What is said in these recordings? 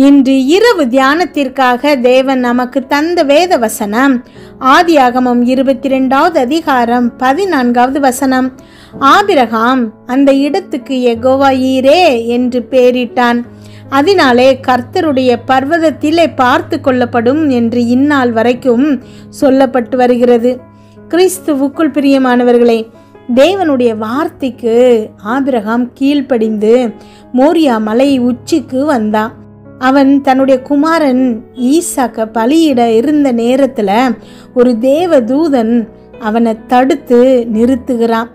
இன்று இரவு தியானத்திற்காக தேவன் நமக்கு தந்த வேத வசனம் ஆதியாகமம் 22வது அதிகாரம் 14வது வசனம். ஆபிரகாம் அந்த இடத்துக்கு யெகோவா ஈரே என்று பெயரிட்டான். அதனாலே கர்த்தருடைய பர்வதத்திலே பார்த்து கொள்ளப்படும் என்று இந்நாள் வரைக்கும் சொல்லப்பட்டு வருகிறது. கிறிஸ்துவுக்குள் பிரியமானவர்களே, தேவனுடைய வார்த்தைக்கு ஆபிரகாம் கீழ்ப்படிந்து மோரியா மலை உச்சிக்கு வந்தான். அவன் தன்னுடைய குமாரன் ஈசாக்க பலியிட இருந்த நேரத்துல ஒரு தேவதூதன் அவனை தடுத்து நிறுத்துகிறான்.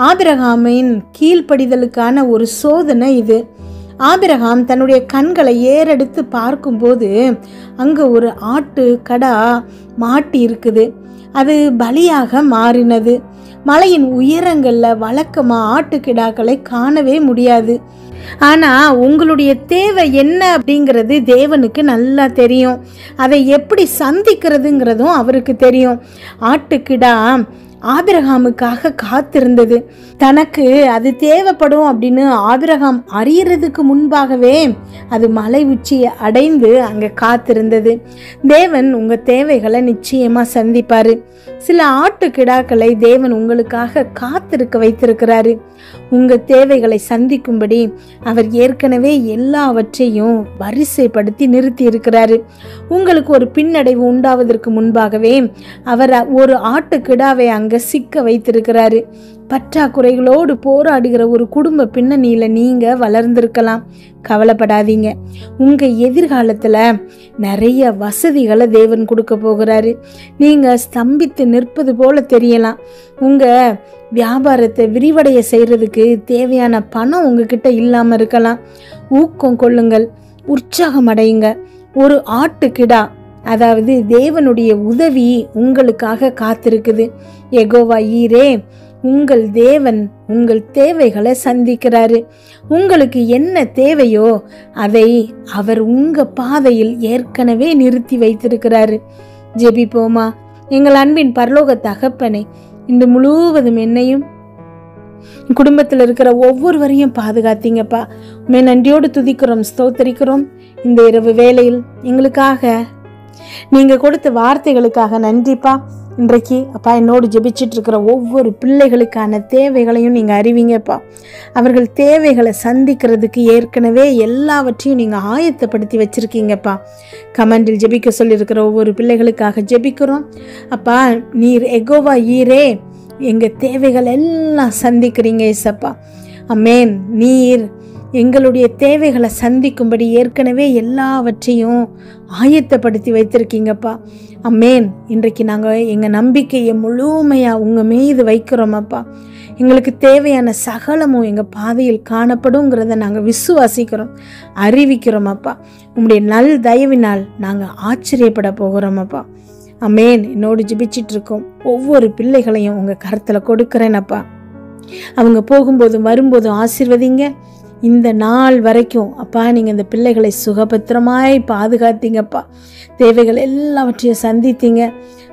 ஆபிரகாமின் கீழ்ப்படிதலுக்கான ஒரு சோதனை இது. ஆபிரகாம் தன்னுடைய கண்களை ஏறெடுத்து பார்க்கும்போது அங்க ஒரு ஆட்டு கடா மாட்டி இருக்குது. அது பலியாக மாறினது. மலையின் உயரங்கள்ல வழக்கமா ஆட்டுக்கிடாக்களை காணவே முடியாது. ஆனா உங்களுடைய தேவை என்ன அப்படிங்கிறது தேவனுக்கு நல்லா தெரியும். அதை எப்படி சந்திக்கிறதுங்கிறதும் அவருக்கு தெரியும். ஆட்டுக்கிடா ஆபிரகாமுக்காக காத்திருந்தது. தனக்கு அது தேவைப்படும் அப்படின்னு ஆபிரகாம் அறியறதுக்கு முன்பாகவே அது மலை உச்சியை அடைந்து அங்கே காத்திருந்தது. தேவன் உங்க தேவைகளை நிச்சயமா சந்திப்பாரு. சில ஆட்டுக்கிடாக்களை தேவன் உங்களுக்காக காத்திருக்க வைத்திருக்கிறாரு. உங்க தேவைகளை சந்திக்கும்படி அவர் ஏற்கனவே எல்லாவற்றையும் வரிசைப்படுத்தி நிறுத்தி இருக்கிறாரு. உங்களுக்கு ஒரு பின்னடைவு உண்டாவதற்கு முன்பாகவே அவர் ஒரு ஆட்டுக்கிடாவை அங்க சிக்க வைத்திருக்கிறாரு. பற்றாக்குறைகளோடு போராடுகிற ஒரு குடும்ப பின்னணியில நீங்க வளர்ந்திருக்கலாம். கவலைப்படாதீங்க. உங்க எதிர்காலத்துல நிறைய வசதிகளை தேவன் கொடுக்க போகிறாரு. நீங்க ஸ்தம்பித்து நிற்பது போல தெரியலாம். உங்க வியாபாரத்தை விரிவடைய செய்யறதுக்கு தேவையான பணம் உங்ககிட்ட இல்லாம இருக்கலாம். ஊக்கம் கொள்ளுங்கள், உற்சாகம் அடையுங்க. ஒரு ஆட்டுக்கிடா, அதாவது தேவனுடைய உதவி உங்களுக்காக காத்திருக்குது. யெகோவா ஈரே, உங்கள் தேவன் உங்கள் தேவைகளை சந்திக்கிறாரு. உங்களுக்கு என்ன தேவையோ அதை அவர் உங்க பாதையில் ஏற்கனவே நிறுத்தி வைத்திருக்கிறாரு. ஜெபிப்போமா. எங்கள் அன்பின் பரலோக தகப்பனே, இன்று முழுவதும் என்னையும் குடும்பத்தில் இருக்கிற ஒவ்வொருவரையும் பாதுகாத்தீங்கப்பா. உண்மை நன்றியோடு துதிக்கிறோம், ஸ்தோத்தரிக்கிறோம். இந்த இரவு வேளையில் எங்களுக்காக நீங்க கொடுத்த வார்த்தைகளுக்காக நன்றிப்பா. இன்றைக்கு அப்பா என்னோடு ஜெபிச்சுட்டு இருக்கிற ஒவ்வொரு பிள்ளைகளுக்கான தேவைகளையும் நீங்க அறிவிங்கப்பா. அவர்கள் தேவைகளை சந்திக்கிறதுக்கு ஏற்கனவே எல்லாவற்றையும் நீங்க ஆயத்தப்படுத்தி வச்சிருக்கீங்கப்பா. கமெண்டில் ஜெபிக்க சொல்லியிருக்கிற ஒவ்வொரு பிள்ளைகளுக்காக ஜெபிக்கிறோம் அப்பா. நீர் யெகோவா ஈரே, எங்க தேவைகள் எல்லாம் சந்திக்கிறீங்க ஏசப்பா. அமேன். நீர் எங்களுடைய தேவைகளை சந்திக்கும்படி ஏற்கனவே எல்லாவற்றையும் ஆயத்தப்படுத்தி வைத்திருக்கீங்கப்பா. அமேன். இன்றைக்கு நாங்கள் எங்கள் நம்பிக்கையை முழுமையாக உங்கள் மீது வைக்கிறோமப்பா. எங்களுக்கு தேவையான சகலமும் எங்கள் பாதையில் காணப்படுங்கிறத நாங்கள் விசுவாசிக்கிறோம், அறிவிக்கிறோமப்பா. உங்களுடைய நல் தயவினால் நாங்கள் ஆச்சரியப்பட போகிறோமப்பா. அமேன். என்னோடு ஜெபிச்சிட்டு இருக்கோம் ஒவ்வொரு பிள்ளைகளையும் உங்கள் கருத்தில் கொடுக்குறேனப்பா. அவங்க போகும்போதும் வரும்போதும் ஆசீர்வதிங்க. இந்த நாள் வரைக்கும் அப்பா நீங்கள் இந்த பிள்ளைகளை சுகபத்திரமாய் பாதுகாத்தீங்கப்பா. தேவைகள் எல்லாவற்றையும் சந்தித்தீங்க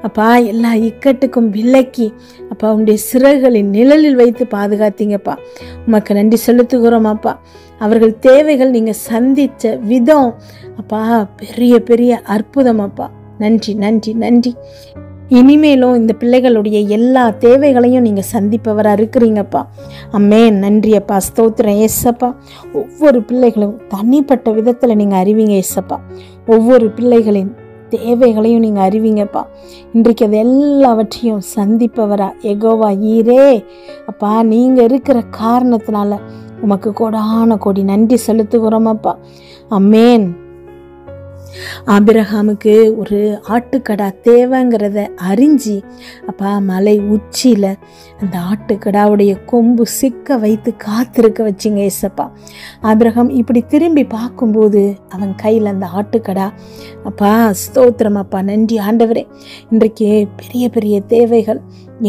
அப்பா. எல்லா இக்கட்டுக்கும் விலக்கி அப்பா உங்களுடைய சிறகுகளின் நிழலில் வைத்து பாதுகாத்தீங்கப்பா. உமக்கு நன்றி செலுத்துகிறோம் அப்பா. அவர்கள் தேவைகள் நீங்கள் சந்தித்த விதம் அப்பா பெரிய பெரிய அற்புதம் அப்பா. நன்றி நன்றி நன்றி. இனிமேலும் இந்த பிள்ளைகளுடைய எல்லா தேவைகளையும் நீங்கள் சந்திப்பவராக இருக்கிறீங்கப்பா. அம்மேன். நன்றி அப்பா, ஸ்தோத்திரம் ஏசப்பா. ஒவ்வொரு பிள்ளைகளும் தனிப்பட்ட விதத்தில் நீங்கள் அறிவிங்க ஏசப்பா. ஒவ்வொரு பிள்ளைகளின் தேவைகளையும் நீங்கள் அறிவிங்கப்பா. இன்றைக்கு அது எல்லாவற்றையும் சந்திப்பவரா யெகோவா ஈரே அப்பா. நீங்கள் இருக்கிற காரணத்தினால உமக்கு கோடான கோடி நன்றி செலுத்துகிறோமப்பா. அம்மேன். ஆபிரகாமுக்கு ஒரு ஆட்டுக்கடா தேவைங்கிறத அறிஞ்சு அப்பா மலை உச்சியில அந்த ஆட்டுக்கடாவுடைய கொம்பு சிக்க வைத்து காத்திருக்க வச்சிங்க ஏசப்பா. ஆபிரகாம் இப்படி திரும்பி பார்க்கும்போது அவன் கையில் அந்த ஆட்டுக்கடா. அப்பா ஸ்தோத்திரம் அப்பா. நன்றி ஆண்டவரே. இன்றைக்கு பெரிய பெரிய தேவைகள்,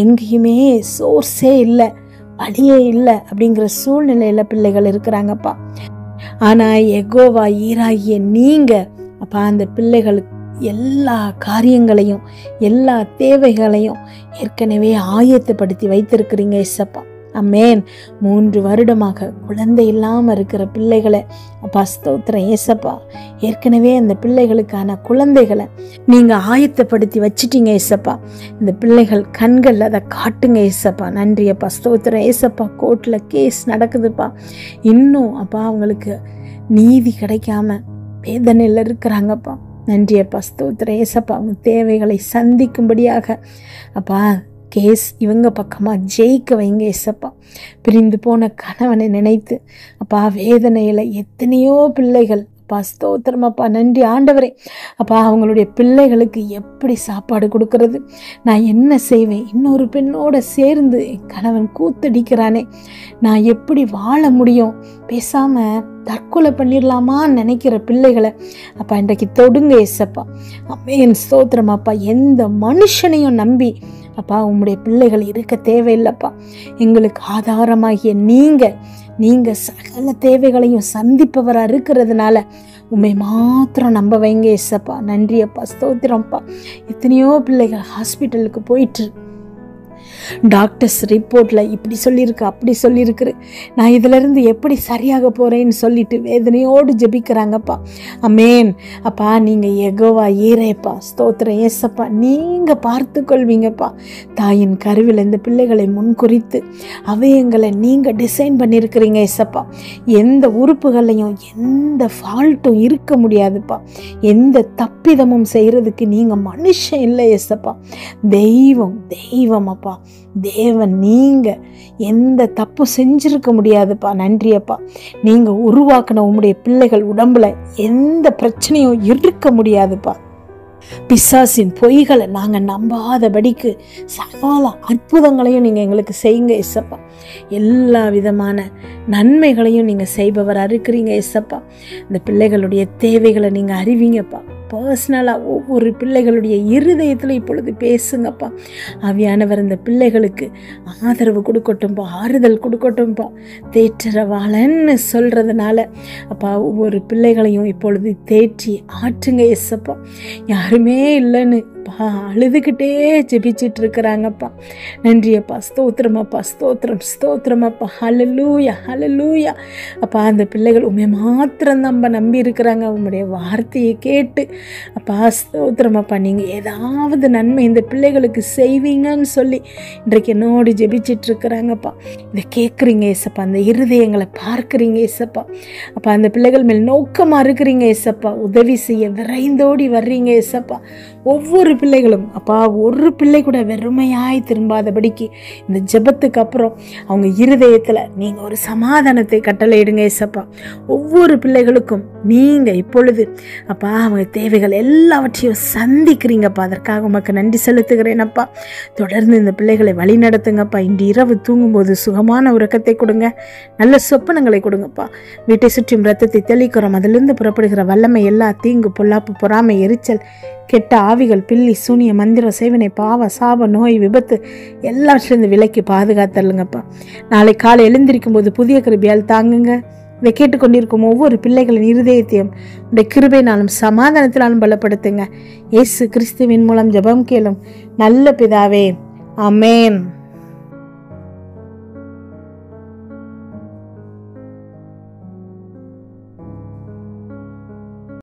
எங்கேயுமே சோர்ஸே இல்லை, வழியே இல்லை அப்படிங்கிற சூழ்நிலையில பிள்ளைகள் இருக்கிறாங்கப்பா. ஆனா யெகோவா ஈராகிய நீங்க அப்பா அந்த பிள்ளைகளுக்கு எல்லா காரியங்களையும் எல்லா தேவைகளையும் ஏற்கனவே ஆயத்தப்படுத்தி வைத்திருக்கிறீங்க ஏசப்பா. அமேன். 3 வருடமாக குழந்தை இல்லாமல் இருக்கிற பிள்ளைகளை அப்பா ஸ்தோத்திரம் ஏசப்பா. ஏற்கனவே அந்த பிள்ளைகளுக்கான குழந்தைகளை நீங்கள் ஆயத்தப்படுத்தி வச்சிட்டீங்க ஏசப்பா. இந்த பிள்ளைகள் கண்கள் அதை காட்டுங்க ஏசப்பா. நன்றி அப்பா ஸ்தோத்திரம் ஏசப்பா. கோர்ட்டில் கேஸ் நடக்குதுப்பா. இன்னும் அப்பா அவங்களுக்கு நீதி கிடைக்காம வேதனையில் இருக்கிறாங்கப்பா. நன்றி அப்பா ஸ்தோத்திரம் ஏசப்பா. அவங்க தேவைகளை சந்திக்கும்படியாக அப்பா கேஸ் இவங்க பக்கமாக ஜெயிக்க வைங்க ஏசப்பா. பிரிந்து போன கணவனை நினைத்து அப்பா வேதனையில் எத்தனையோ பிள்ளைகள் அப்பா ஸ்தோத்திரம் அப்பா. நன்றி ஆண்டவரே. அப்பா அவங்களுடைய பிள்ளைகளுக்கு எப்படி சாப்பாடு கொடுக்கறது, நான் என்ன செய்வேன், இன்னொரு பெண்ணோட சேர்ந்து என் கணவன் கூத்தடிக்கிறானே, நான் எப்படி வாழ முடியும், பேசாமல் தற்கொலை பண்ணிடலாமான்னு நினைக்கிற பிள்ளைகளை அப்பா இன்றைக்கு தொடுங்க ஏசப்பா. அமேன் ஸ்தோத்திரம் அப்பா. எந்த மனுஷனையும் நம்பி அப்பா உம்முடைய பிள்ளைகள் இருக்க தேவையில்லைப்பா. எங்களுக்கு ஆதாரமாகிய நீங்கள் சகல தேவைகளையும் சந்திப்பவராக இருக்கிறதுனால உண்மை மாத்திரம் நம்ப வைங்க ஏசப்பா. நன்றி அப்பா ஸ்தோத்திரம்ப்பா. எத்தனையோ பிள்ளைகள் ஹாஸ்பிட்டலுக்கு போயிட்டு டாக்டர்ஸ் ரிப்போர்ட்டில் இப்படி சொல்லியிருக்கு அப்படி சொல்லியிருக்குரு, நான் இதிலிருந்து எப்படி சரியாக போகிறேன்னு சொல்லிட்டு வேதனையோடு ஜெபிக்கிறாங்கப்பா. அமேன் அப்பா. நீங்கள் யெகோவா ஈரேப்பா ஸ்தோத்திரம் ஏசப்பா. நீங்கள் பார்த்து கொள்வீங்கப்பா. தாயின் கருவில் இந்த பிள்ளைகளை முன்குறித்து அவயங்களை நீங்கள் டிசைன் பண்ணியிருக்கிறீங்க ஏசப்பா. எந்த உறுப்புகளையும் எந்த ஃபால்ட்டும் இருக்க முடியாதுப்பா. எந்த தப்பிதமும் செய்கிறதுக்கு நீங்கள் மனுஷன் இல்லை ஏசப்பா. தெய்வம் அப்பா. தேவன், நீங்க எந்த தப்பு செஞ்சிருக்க முடியாதுப்பா. நன்றியப்பா. நீங்க உருவாக்கின உம்முடைய பிள்ளைகள் உடம்புல எந்த பிரச்சனையும் இருக்க முடியாதுப்பா. பிசாசின் பொய்களை நாங்கள் நம்பாதபடிக்கு சகல அற்புதங்களையும் நீங்கள் எங்களுக்கு செய்யுங்க ஏசப்பா. எல்லா விதமான நன்மைகளையும் நீங்கள் செய்பவராக இருக்கிறீங்க ஏசப்பா. இந்த பிள்ளைகளுடைய தேவைகளை நீங்கள் அறிவிங்கப்பா. பர்சனலாக ஒவ்வொரு பிள்ளைகளுடைய இருதயத்தில் இப்பொழுது பேசுங்கப்பா. ஆவியானவர் இந்த பிள்ளைகளுக்கு ஆதரவு கொடுக்கட்டும்பா, ஆறுதல் கொடுக்கட்டும்பா. தேற்றரவாளன்னு சொல்கிறதுனால அப்பா ஒவ்வொரு பிள்ளைகளையும் இப்பொழுது தேற்றி ஆற்றுங்க ஏசப்பா. யாருமே இல்லைன்னு அப்பா அழுதுகிட்டே ஜெபிச்சிட்டு இருக்கிறாங்கப்பா. நன்றியப்பா ஸ்தோத்திரமப்பா. ஸ்தோத்திரமப்பா. ஹல்லேலூயா ஹல்லேலூயா அப்பா. அந்த பிள்ளைகள் உண்மை மாத்திரம் நம்ம நம்பி இருக்கிறாங்க. உங்களுடைய வார்த்தையை கேட்டு அப்பா ஸ்தோத்திரமப்பா. நீங்கள் ஏதாவது நன்மை இந்த பிள்ளைகளுக்கு செய்வீங்கன்னு சொல்லி இன்றைக்கு என்னோடு ஜெபிச்சிட்டு இருக்கிறாங்கப்பா. இதை கேட்குறீங்க ஏசப்பா. அந்த இருதயங்களை பார்க்குறீங்க ஏசப்பா. அப்பா அந்த பிள்ளைகள் மேல் நோக்கமாக இருக்கிறீங்க ஏசப்பா. உதவி செய்ய விரைந்தோடி வர்றீங்க ஏசப்பா. ஒவ்வொரு பிள்ளைகளும் அப்பா ஒரு பிள்ளை கூட வெறுமையாய் திரும்பாதபடிக்கு இந்த ஜெபத்துக்கு அப்புறம் அவங்க இருதயத்தில் நீங்கள் ஒரு சமாதானத்தை கட்டளையிடுங்க ஏசப்பா. ஒவ்வொரு பிள்ளைகளுக்கும் நீங்கள் இப்பொழுது அப்பா அவங்க தேவைகள் எல்லாவற்றையும் சந்திக்கிறீங்கப்பா. அதற்காக உமக்கு நன்றி செலுத்துகிறேனப்பா. தொடர்ந்து இந்த பிள்ளைகளை வழி நடத்துங்கப்பா. இன்று இரவு தூங்கும்போது சுகமான உறக்கத்தை கொடுங்க, நல்ல சொப்பனங்களை கொடுங்கப்பா. வீட்டை சுற்றியும் ரத்தத்தை தெளிக்கிறோம். அதிலிருந்து புறப்படுகிற வல்லமை எல்லா தீங்கு பொல்லாப்பு பொறாமை எரிச்சல் கெட்ட ஆவிகள் பில்லி சூனிய மந்திர சேவனை பாவ சாப நோய் விபத்து எல்லாற்றிலிருந்து விலக்கி பாதுகாத்தருங்கப்பா. நாளை காலை எழுந்திருக்கும் போது புதிய கிருபையால் தாங்குங்க. இதை கேட்டுக்கொண்டிருக்கும் ஒவ்வொரு பிள்ளைகளின் இருதயத்தையும் உடைய கிருபையினாலும் சமாதானத்தினாலும் பலப்படுத்துங்க. இயேசு கிறிஸ்துவின் மூலம் ஜெபம் கேளும் நல்ல பிதாவே, ஆமென்.